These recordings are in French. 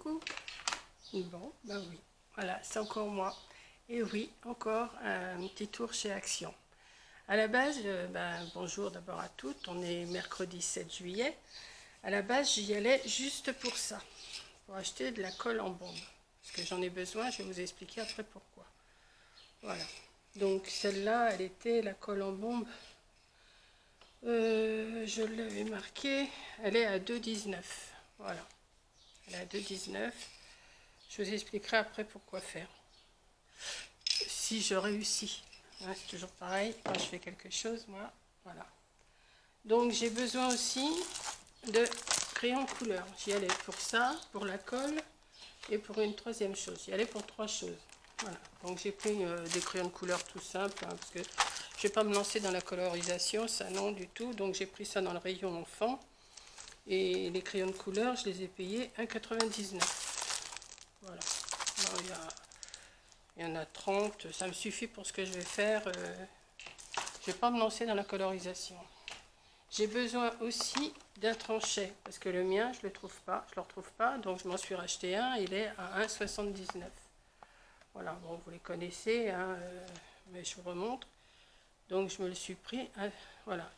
Coucou. Bon, ben oui, voilà, c'est encore moi. Et oui, encore un petit tour chez Action. À la base, bonjour d'abord à toutes, on est mercredi 7 juillet. À la base, j'y allais juste pour ça, pour acheter de la colle en bombe. Parce que j'en ai besoin, je vais vous expliquer après pourquoi. Voilà, donc celle-là, elle était la colle en bombe. Je l'avais marquée, elle est à 2,19. Voilà, elle est à 2,19. Je vous expliquerai après pourquoi faire. Si je réussis. Hein, c'est toujours pareil, quand je fais quelque chose, moi, voilà. Donc j'ai besoin aussi de crayons couleur. J'y allais pour ça, pour la colle et pour une troisième chose. J'y allais pour trois choses. Voilà. Donc j'ai pris des crayons de couleur tout simples, hein, parce que je ne vais pas me lancer dans la colorisation, ça non du tout. Donc j'ai pris ça dans le rayon enfant. Et les crayons de couleur, je les ai payés 1,99 €. Voilà. Alors, il y en a 30, ça me suffit pour ce que je vais faire. Je ne vais pas me lancer dans la colorisation. J'ai besoin aussi d'un tranchet, parce que le mien, je ne le retrouve pas, donc je m'en suis racheté un, il est à 1,79 €. Voilà, bon, vous les connaissez, hein, mais je vous remontre. Donc je me le suis pris, voilà,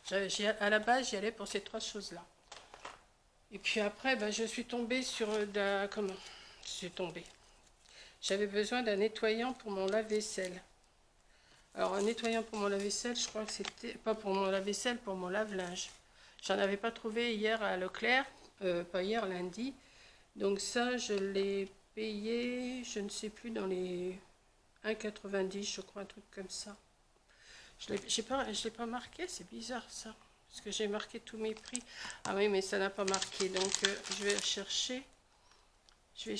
à la base, j'y allais pour ces trois choses-là. Et puis après, je suis tombée sur comment je suis tombée. J'avais besoin d'un nettoyant pour mon lave-vaisselle. Alors, un nettoyant pour mon lave-vaisselle, je crois que c'était pas pour mon lave-vaisselle, pour mon lave-linge. J'en avais pas trouvé hier à Leclerc, pas hier, lundi. Donc ça, je l'ai payé, je ne sais plus, dans les 1,90, je crois, un truc comme ça. Je l'ai pas marqué, c'est bizarre ça. Parce que j'ai marqué tous mes prix. Ah oui, mais ça n'a pas marqué. Donc, je vais chercher. Je vais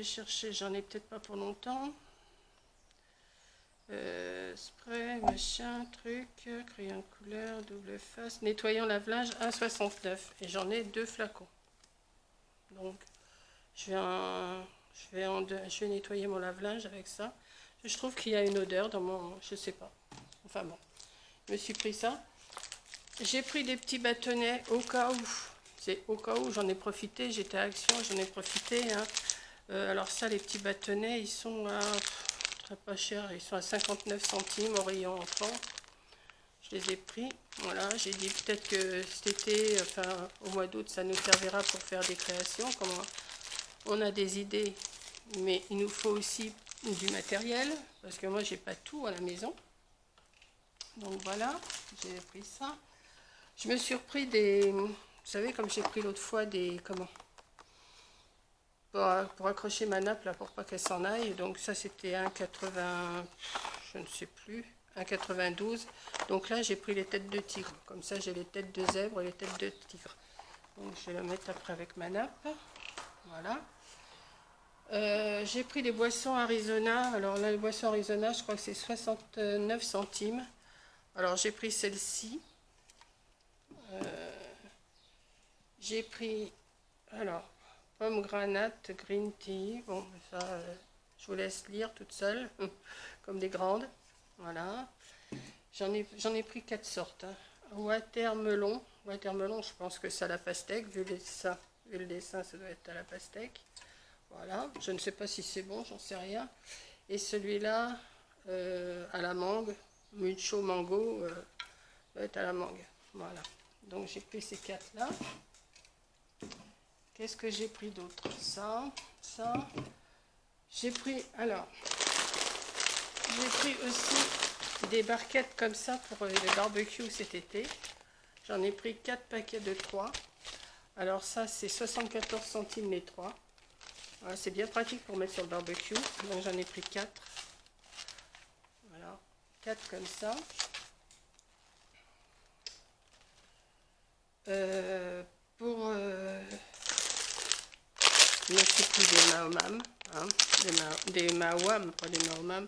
chercher. J'en ai peut-être pas pour longtemps. Spray, machin, truc, crayon de couleur, double face, nettoyant lave-linge 1,69 € et j'en ai 2 flacons. Donc je vais nettoyer mon lave-linge avec ça. Je trouve qu'il y a une odeur dans mon, je sais pas. Enfin bon, je me suis pris ça. J'ai pris des petits bâtonnets au cas où. C'est au cas où, j'en ai profité. J'étais à Action, j'en ai profité. Hein. Alors ça, les petits bâtonnets, ils sont à pas cher, ils sont à 59 centimes au rayon enfant. Je les ai pris, voilà, j'ai dit peut-être que cet été, enfin au mois d'août, ça nous servira pour faire des créations, comme on a des idées, mais il nous faut aussi du matériel, parce que moi j'ai pas tout à la maison. Donc voilà, j'ai pris ça. Je me suis repris des, vous savez, comme j'ai pris l'autre fois des, pour accrocher ma nappe là, pour pas qu'elle s'en aille. Donc ça c'était 1,80, je ne sais plus, 1,92. Donc là j'ai pris les têtes de tigre, comme ça j'ai les têtes de zèbre et les têtes de tigre. Donc je vais le mettre après avec ma nappe. Voilà. J'ai pris des boissons Arizona. Alors là les boissons Arizona, je crois que c'est 69 centimes. Alors j'ai pris celle-ci. J'ai pris, alors, pomme granate, green tea. Bon, ça, je vous laisse lire toute seule, comme des grandes. Voilà. J'en ai pris 4 sortes. Hein. Watermelon, je pense que c'est à la pastèque, vu le dessin, ça doit être à la pastèque. Voilà. Je ne sais pas si c'est bon, j'en sais rien. Et celui-là, à la mangue, mucho mango, doit être à la mangue. Voilà. Donc j'ai pris ces 4-là. Qu'est-ce que j'ai pris d'autre? Ça. J'ai pris, alors, j'ai pris aussi des barquettes comme ça pour le barbecue cet été. J'en ai pris 4 paquets de 3. Alors ça, c'est 74 centimes les 3. Voilà, c'est bien pratique pour mettre sur le barbecue. Donc j'en ai pris 4. Voilà, 4 comme ça. Pour je me suis pris des Mahomam, hein, des Mahouam, pas des Mahomam.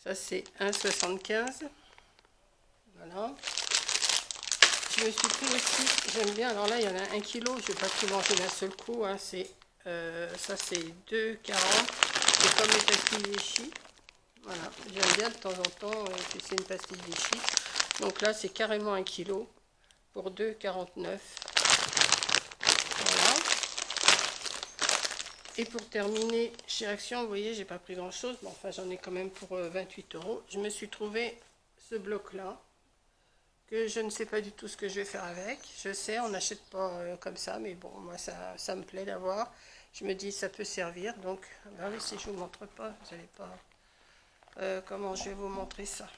Ça c'est 1,75 €. Voilà. Je me suis pris aussi, j'aime bien, alors là il y en a 1 kg, je ne vais pas tout manger d'un seul coup, hein, ça c'est 2,40 €. C'est comme les pastilles Vichy. Voilà, j'aime bien de temps en temps, c'est une pastille Vichy. Donc là c'est carrément 1 kg pour 2,49 €. Voilà. Et pour terminer, chez Action, vous voyez, j'ai pas pris grand chose, mais enfin j'en ai quand même pour 28 €. Je me suis trouvé ce bloc-là, que je ne sais pas du tout ce que je vais faire avec. Je sais, on n'achète pas comme ça, mais bon, moi ça me plaît d'avoir. Je me dis, ça peut servir, donc, bah oui, si je vous montre pas, vous n'allez pas... comment je vais vous montrer ça?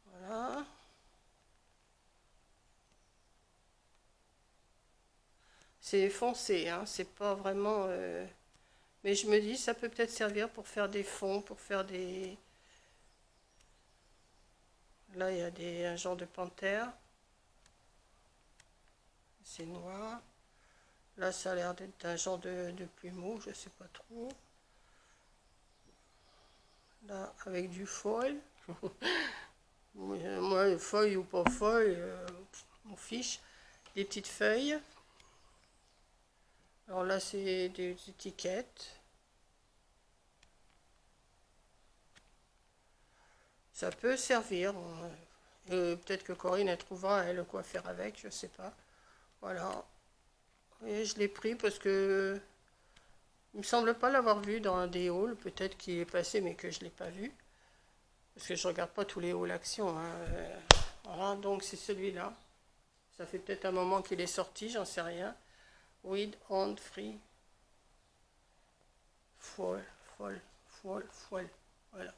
Voilà. C'est foncé, hein, c'est pas vraiment... Mais je me dis, ça peut peut-être servir pour faire des fonds, pour faire des... Là, il y a un genre de panthère. C'est noir. Là, ça a l'air d'être un genre de plumeau, je sais pas trop. Là, avec du foil. Moi, feuille ou pas feuille, on fiche. Des petites feuilles. Alors là, c'est des étiquettes. Ça peut servir. Peut-être que Corinne, elle trouvera, elle, quoi faire avec, je sais pas. Voilà. Et je l'ai pris parce que il me semble pas l'avoir vu dans un des hauls. Peut-être qu'il est passé, mais que je l'ai pas vu. Parce que je regarde pas tous les hauls Action. Hein. Voilà, donc c'est celui-là. Ça fait peut-être un moment qu'il est sorti, j'en sais rien. Weed on free. Foil. Voilà.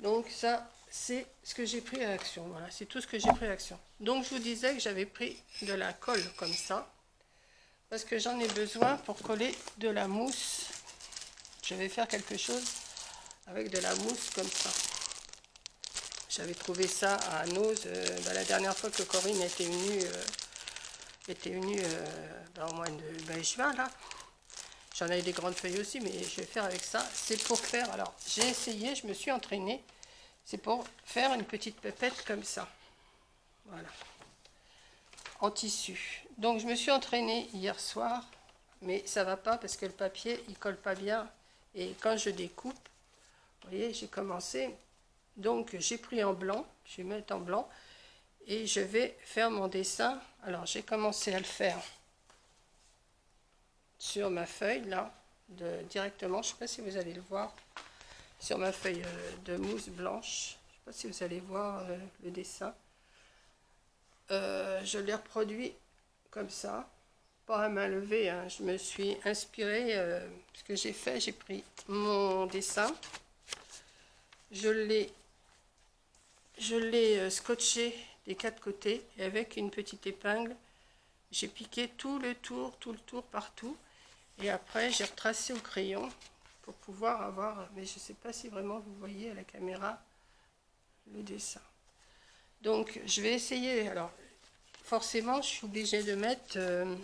Donc ça, c'est ce que j'ai pris à Action. Voilà, c'est tout ce que j'ai pris à Action. Donc je vous disais que j'avais pris de la colle comme ça. Parce que j'en ai besoin pour coller de la mousse. Je vais faire quelque chose avec de la mousse comme ça. J'avais trouvé ça à Nose la dernière fois que Corinne était venue au mois de juin là. J'en avais des grandes feuilles aussi, mais je vais faire avec ça. C'est pour faire, alors j'ai essayé, je me suis entraînée. C'est pour faire une petite pépette comme ça. Voilà. En tissu. Donc je me suis entraînée hier soir, mais ça va pas parce que le papier il colle pas bien. Et quand je découpe, vous voyez, j'ai commencé. Donc j'ai pris en blanc, je vais mettre en blanc et je vais faire mon dessin. Alors j'ai commencé à le faire sur ma feuille là, directement. Je ne sais pas si vous allez le voir sur ma feuille de mousse blanche. Je ne sais pas si vous allez voir le dessin. Je l'ai reproduit comme ça, pas à main levée. Hein. Je me suis inspirée, ce que j'ai fait, j'ai pris mon dessin, je l'ai scotché des 4 côtés et avec une petite épingle, j'ai piqué tout le tour partout. Et après, j'ai retracé au crayon pour pouvoir avoir, mais je ne sais pas si vraiment vous voyez à la caméra le dessin. Donc, je vais essayer. Alors, forcément, je suis obligée de mettre, je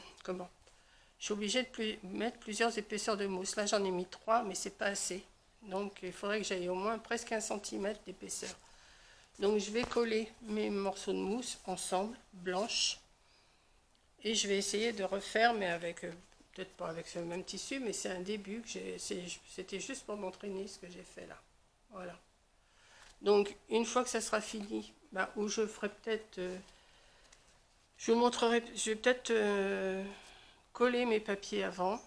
suis obligée de mettre plusieurs épaisseurs de mousse. Là, j'en ai mis 3, mais c'est pas assez. Donc, il faudrait que j'aille au moins presque 1 cm d'épaisseur. Donc, je vais coller mes morceaux de mousse ensemble, blanches. Et je vais essayer de refaire, mais avec, peut-être pas avec ce même tissu, mais c'est un début. C'était juste pour m'entraîner ce que j'ai fait là. Voilà. Donc, une fois que ça sera fini, où je ferai peut-être... je vous montrerai, je vais peut-être coller mes papiers avant.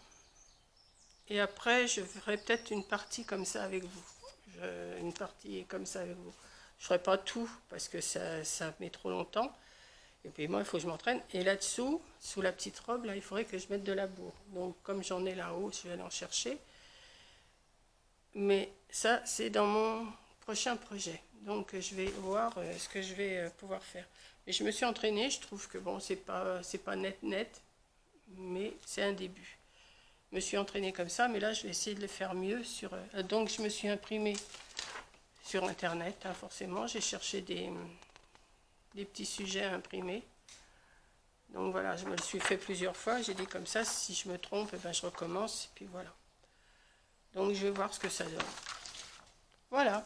Et après, je ferai peut-être une partie comme ça avec vous. Une partie comme ça avec vous. Je ne ferai pas tout parce que ça met trop longtemps. Et puis moi, il faut que je m'entraîne. Et là-dessous, sous la petite robe, là, il faudrait que je mette de la bourre. Donc, comme j'en ai là-haut, je vais aller en chercher. Mais ça, c'est dans mon prochain projet. Donc, je vais voir ce que je vais pouvoir faire. Et je me suis entraînée. Je trouve que bon, c'est pas net, mais c'est un début. Je me suis entraînée comme ça, mais là, je vais essayer de le faire mieux. Donc, je me suis imprimée sur Internet, hein, forcément. J'ai cherché des petits sujets à imprimer. Donc voilà, je me le suis fait plusieurs fois. J'ai dit comme ça, si je me trompe, je recommence. Et puis voilà. Donc je vais voir ce que ça donne. Voilà.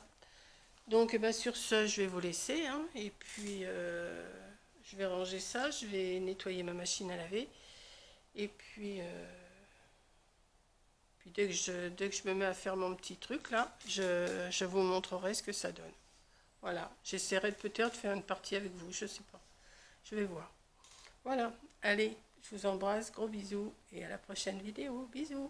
Donc sur ce, je vais vous laisser. Hein, et puis je vais ranger ça. Je vais nettoyer ma machine à laver. Et puis, dès que je me mets à faire mon petit truc là, je vous montrerai ce que ça donne. Voilà. J'essaierai peut-être de faire une partie avec vous. Je sais pas. Je vais voir. Voilà, allez, Je vous embrasse, gros bisous et à la prochaine vidéo. Bisous.